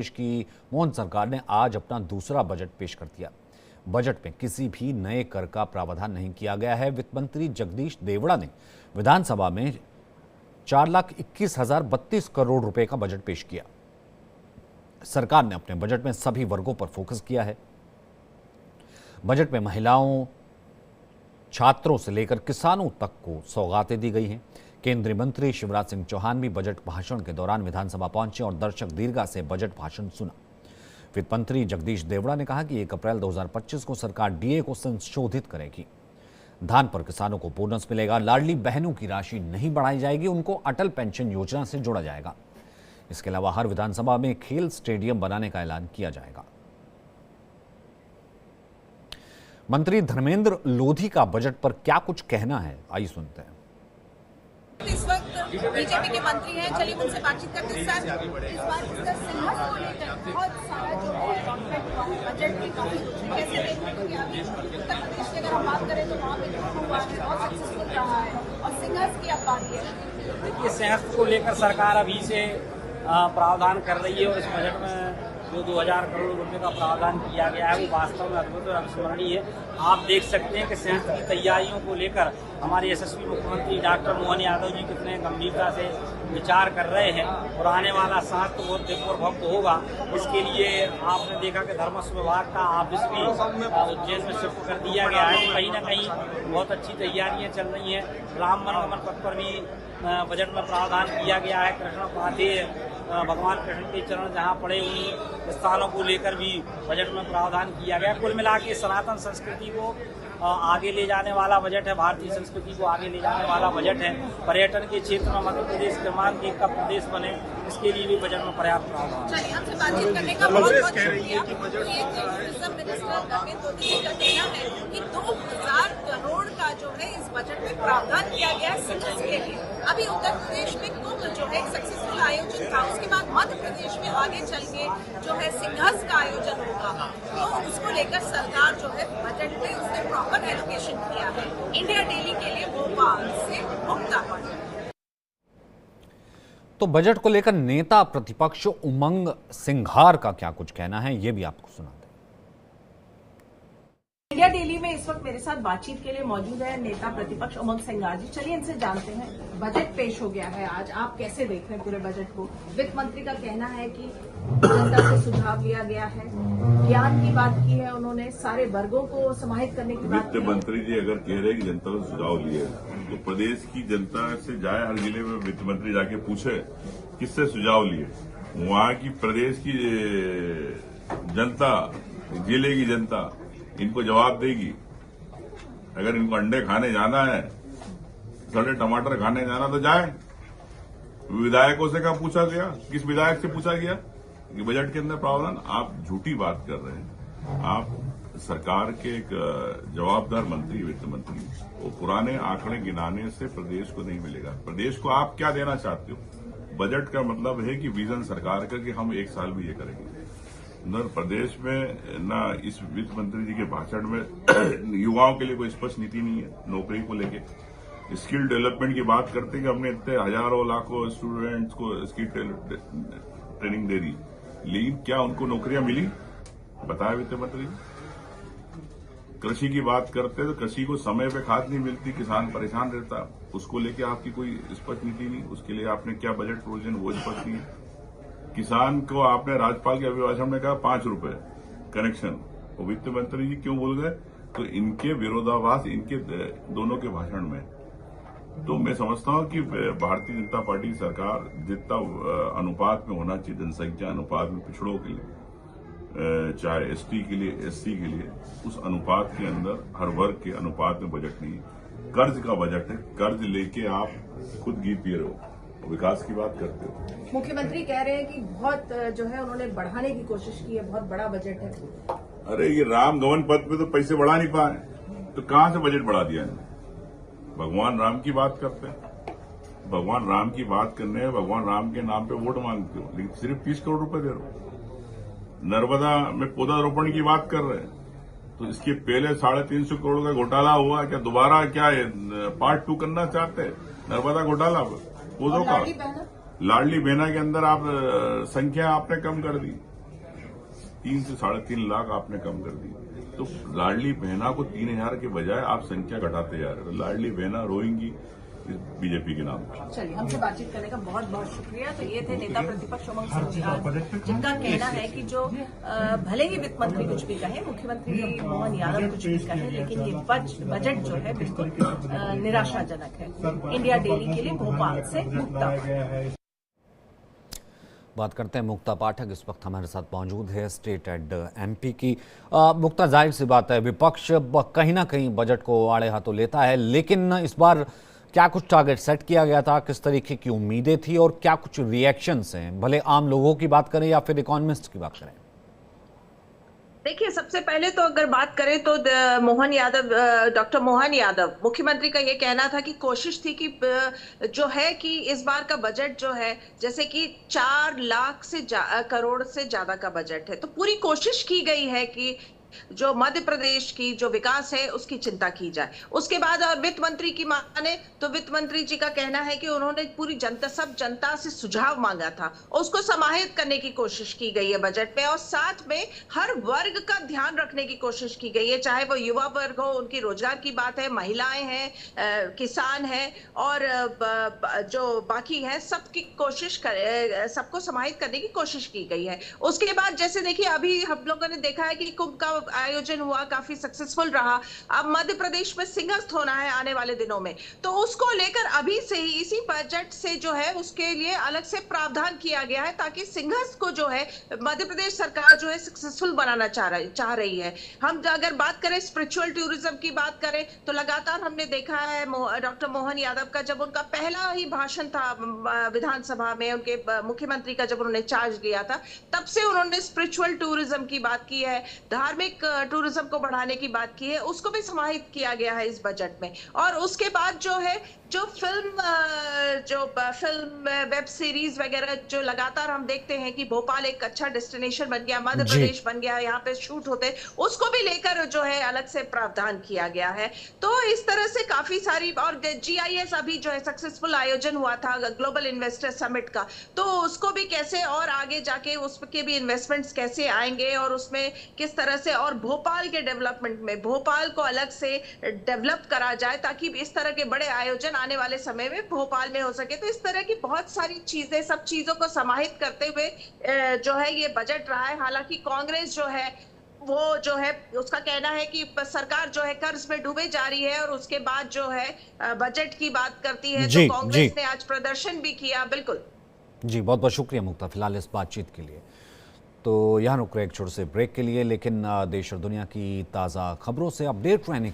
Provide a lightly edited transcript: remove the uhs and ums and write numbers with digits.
देश की मोहन सरकार ने आज अपना दूसरा बजट पेश कर दिया। बजट में किसी भी नए कर का प्रावधान नहीं किया गया है। वित्त मंत्री जगदीश देवड़ा ने विधानसभा में 4,21,032 करोड़ रुपए का बजट पेश किया। सरकार ने अपने बजट में सभी वर्गों पर फोकस किया है। बजट में महिलाओं, छात्रों से लेकर किसानों तक को सौगातें दी गई हैं। केंद्रीय मंत्री शिवराज सिंह चौहान भी बजट भाषण के दौरान विधानसभा पहुंचे और दर्शक दीर्घा से बजट भाषण सुना। वित्त मंत्री जगदीश देवड़ा ने कहा कि 1 अप्रैल 2025 को सरकार डीए को संशोधित करेगी। धान पर किसानों को बोनस मिलेगा। लाडली बहनों की राशि नहीं बढ़ाई जाएगी, उनको अटल पेंशन योजना से जोड़ा जाएगा। इसके अलावा हर विधानसभा में खेल स्टेडियम बनाने का ऐलान किया जाएगा। मंत्री धर्मेंद्र लोधी का बजट पर क्या कुछ कहना है, आइए सुनते हैं। इस वक्त बीजेपी के मंत्री हैं, चलिए उनसे बातचीत करते हैं। सर, इस बार सिंहस को लेकर बहुत सारा जो है बजट में काफी कैसे देखने को मिला। उत्तर प्रदेश की अगर हम बात करें तो वहाँ पे जो हुआ है बहुत सक्सेसफुल रहा है और सिंहस की अब बात है। देखिए, सिंहस को लेकर सरकार अभी से प्रावधान कर रही है और इस बजट में जो 2000 करोड़ रुपए का प्रावधान किया गया है वो वास्तव में अद्भुत और अविस्मरणीय है। आप देख सकते हैं कि सिंहस की तैयारियों को लेकर हमारे यशस्वी मुख्यमंत्री डॉक्टर मोहन यादव जी कितने गंभीरता से विचार कर रहे हैं और आने वाला साथ तो बहुत दिव्य और भक्त होगा। इसके लिए आपने देखा कि धर्मस्व विभाग का ऑफिस भी उज्जैन में शिफ्ट कर दिया गया है। कहीं ना कहीं बहुत अच्छी तैयारियां चल रही हैं। राम वनगमन पथ पर भी बजट में प्रावधान किया गया है। कृष्ण पाठे भगवान कृष्ण के चरण जहाँ पड़े उन स्थानों को लेकर भी बजट में प्रावधान किया गया। कुल मिला के सनातन संस्कृति को आगे ले जाने वाला बजट है। भारतीय संस्कृति को आगे ले जाने वाला बजट है। पर्यटन के क्षेत्र में मध्य प्रदेश क्रमांक 1 का प्रदेश बने, इसके लिए भी बजट में पर्याप्त प्रावधान। चलिए, हमसे बातचीत करने का बहुत बहुत शुक्रिया। टूरिज्म मिनिस्टर धर्मेंद्र लोधी का कहना है कि 2000 करोड़ का जो है इस बजट में प्रावधान किया गया है सिंहस के लिए। अभी उत्तर प्रदेश में कुंभ जो है सक्सेसफुल आयोजन था, उसके बाद मध्य प्रदेश में आगे चल के जो है सिंहस का आयोजन होगा, तो उसको लेकर सरकार जो है बजट में उसने प्रॉपर एलोकेशन किया है। इंडिया डेली के लिए भोपाल से मुक्ता पाटिल। तो बजट को लेकर नेता प्रतिपक्ष उमंग सिंघार का क्या कुछ कहना है, ये भी आपको सुनाते हैं। इंडिया डेली में इस वक्त मेरे साथ बातचीत के लिए मौजूद है नेता प्रतिपक्ष उमंग सिंघार जी। चलिए इनसे जानते हैं, बजट पेश हो गया है आज, आप कैसे देख रहे हैं पूरे बजट को। वित्त मंत्री का कहना है कि जनता से सुझाव लिया गया है, ज्ञान की बात की है उन्होंने, सारे वर्गों को समाहित करने की बात की है। वित्त मंत्री जी अगर कह रहे हैं कि जनता से सुझाव लिए तो प्रदेश की जनता से जाए, हर जिले में वित्त मंत्री जाके पूछे किससे सुझाव लिए। वहां की प्रदेश की जनता, जिले की जनता इनको जवाब देगी। अगर इनको अंडे खाने जाना है, सड़े टमाटर खाने जाना तो जाए। विधायकों से क्या पूछा गया, किस विधायक से पूछा गया कि बजट के अंदर प्रावधान? आप झूठी बात कर रहे हैं। आप सरकार के एक जवाबदार मंत्री, वित्त मंत्री, वो पुराने आंकड़े गिनाने से प्रदेश को नहीं मिलेगा। प्रदेश को आप क्या देना चाहते हो? बजट का मतलब है कि विजन सरकार का कि हम 1 साल में ये करेंगे। न प्रदेश में न इस वित्त मंत्री जी के भाषण में युवाओं के लिए कोई स्पष्ट नीति नहीं है। नौकरी को लेके स्किल डेवलपमेंट की बात करते हैं कि हमने इतने हजारों लाखों स्टूडेंट्स को स्किल ट्रेनिंग दे दी, लेकिन क्या उनको नौकरियां मिली? बताया वित्त मंत्री। कृषि की बात करते तो कृषि को समय पे खाद नहीं मिलती, किसान परेशान रहता, उसको लेके आपकी कोई स्पष्ट नीति नहीं। उसके लिए आपने क्या बजट प्रोविजन वो स्पष्ट नहीं है। किसान को आपने राज्यपाल के अभिभाषण में कहा 5 रुपए कनेक्शन, वो वित्त मंत्री जी क्यों बोल गए? तो इनके विरोधाभास इनके दोनों के भाषण में। तो मैं समझता हूं कि भारतीय जनता पार्टी की सरकार जितना अनुपात में होना चाहिए, जनसंख्या अनुपात में पिछड़ों के लिए, चाहे एसटी के लिए, एससी के लिए, उस अनुपात के अंदर हर वर्ग के अनुपात में बजट नहीं है। कर्ज का बजट है। कर्ज लेके आप खुद घी पी रहे हो, विकास की बात करते हो। मुख्यमंत्री कह रहे हैं कि बहुत जो है उन्होंने बढ़ाने की कोशिश की है, बहुत बड़ा बजट है। अरे ये राम गमन पथ पे तो पैसे बढ़ा नहीं पाए, तो कहां से बजट बढ़ा दिया इन्होंने? भगवान राम की बात करते हैं, भगवान राम की बात करने, भगवान राम के नाम पे वोट मांगते हो, लेकिन सिर्फ 30 करोड़ रुपए दे रहे हो। नर्मदा में पौधारोपण की बात कर रहे हैं, तो इसके पहले 350 करोड़ का घोटाला हुआ। क्या दोबारा क्या पार्ट 2 करना चाहते हैं नर्मदा घोटाला पौधों का? लाडली बहना के अंदर आप संख्या आपने कम कर दी। 3 से 3.5 लाख आपने कम कर दी। तो लाडली बहना को 3,000 के बजाय आप संख्या घटाते जा रहे हो। लाडली बहना रोएंगी बीजेपी के नाम पर। चलिए, हमसे बातचीत करने का बहुत बहुत शुक्रिया। तो ये थे नेता प्रतिपक्ष उमंग सिंह, जिनका कहना है कि जो भले ही वित्त मंत्री कुछ भी कहे, मुख्यमंत्री मोहन यादव कुछ भी कहे, लेकिन ये बजट जो है बिल्कुल निराशाजनक है। इंडिया डेली के लिए भोपाल से मुक्ता। बात करते हैं मुक्ता पाठक, इस वक्त हमारे साथ मौजूद है, स्टेट हेड एमपी की। मुक्ता, जाहिर सी बात है विपक्ष कहीं ना कहीं बजट को आड़े हाथों लेता है, लेकिन इस बार क्या कुछ टारगेट सेट किया गया था, किस तरीके की उम्मीदें थी और क्या कुछ रिएक्शंस हैं, भले आम लोगों की बात करें या फिर इकोनॉमिस्ट की बात करें? देखिए, सबसे पहले तो अगर बात करें तो डॉक्टर मोहन यादव मुख्यमंत्री का ये कहना था कि कोशिश थी कि जो है कि इस बार का बजट जो है जैसे कि 4 लाख करोड़ से ज्यादा का बजट है, तो पूरी कोशिश की गई है कि जो मध्य प्रदेश की जो विकास है उसकी चिंता की जाए। उसके बाद और वित्त मंत्री की माने तो वित्त मंत्री जी का कहना है कि उन्होंने पूरी जनता से सुझाव मांगा था, उसको समाहित करने की कोशिश की गई है बजट में, और साथ में हर वर्ग का ध्यान रखने की कोशिश की गई है, चाहे वो युवा वर्ग हो, उनकी रोजगार की बात है, महिलाएं हैं, किसान हैं और जो बाकी है, सबकी कोशिश सबको समाहित करने की कोशिश की गई है। उसके बाद जैसे देखिए, अभी हम लोगों ने देखा है कि कुंभ का आयोजन हुआ, काफी सक्सेसफुल रहा। अब मध्य प्रदेश में सिंहस्थ होना है आने वाले दिनों में, तो उसको लेकर अभी से ही इसी बजट से जो है उसके लिए अलग से प्रावधान किया गया है, ताकि सिंहस्थ को जो है मध्य प्रदेश सरकार जो है सक्सेसफुल बनाना चाह रही है। हम अगर बात करें स्पिरिचुअल टूरिज्म की बात करें तो लगातार हमने देखा है डॉक्टर मोहन यादव का जब उनका पहला ही भाषण था विधानसभा में, उनके मुख्यमंत्री का जब उन्होंने चार्ज लिया था, तब से उन्होंने स्पिरिचुअल टूरिज्म की बात की है, धार्मिक टूरिज्म को बढ़ाने की बात की है, उसको भी समाहित किया गया है इस बजट में। और उसके बाद जो है जो फिल्म वेब सीरीज वगैरह जो लगातार हम देखते हैं कि भोपाल एक अच्छा डेस्टिनेशन बन गया, मध्य प्रदेश बन गया, यहाँ पे शूट होते, उसको भी लेकर जो है अलग से प्रावधान किया गया है। तो इस तरह से काफी सारी, और GIS अभी जो है सक्सेसफुल आयोजन हुआ था ग्लोबल इन्वेस्टर समिट का, तो उसको भी कैसे और आगे जाके उसके भी इन्वेस्टमेंट्स कैसे आएंगे और उसमें किस तरह से, और भोपाल के डेवलपमेंट में भोपाल को अलग से डेवलप करा जाए ताकि इस तरह के बड़े आयोजन आने वाले समय में भोपाल में हो सके। तो इस तरह की बहुत सारी चीजें, सब चीजों को समाहित करते हुए जो है ये बजट रहा है। हालांकि कांग्रेस जो है वो जो है उसका कहना है कि सरकार जो है कर्ज में डूबे जा रही है, और उसके बाद जो है बजट की बात करती है, तो कांग्रेस ने आज प्रदर्शन भी किया। बिल्कुल जी, बहुत बहुत शुक्रिया मुक्ता फिलहाल इस बातचीत के लिए। तो यहाँ रुक रहे एक छोटे से ब्रेक के लिए, लेकिन देश और दुनिया की ताज़ा खबरों से अपडेट रहने के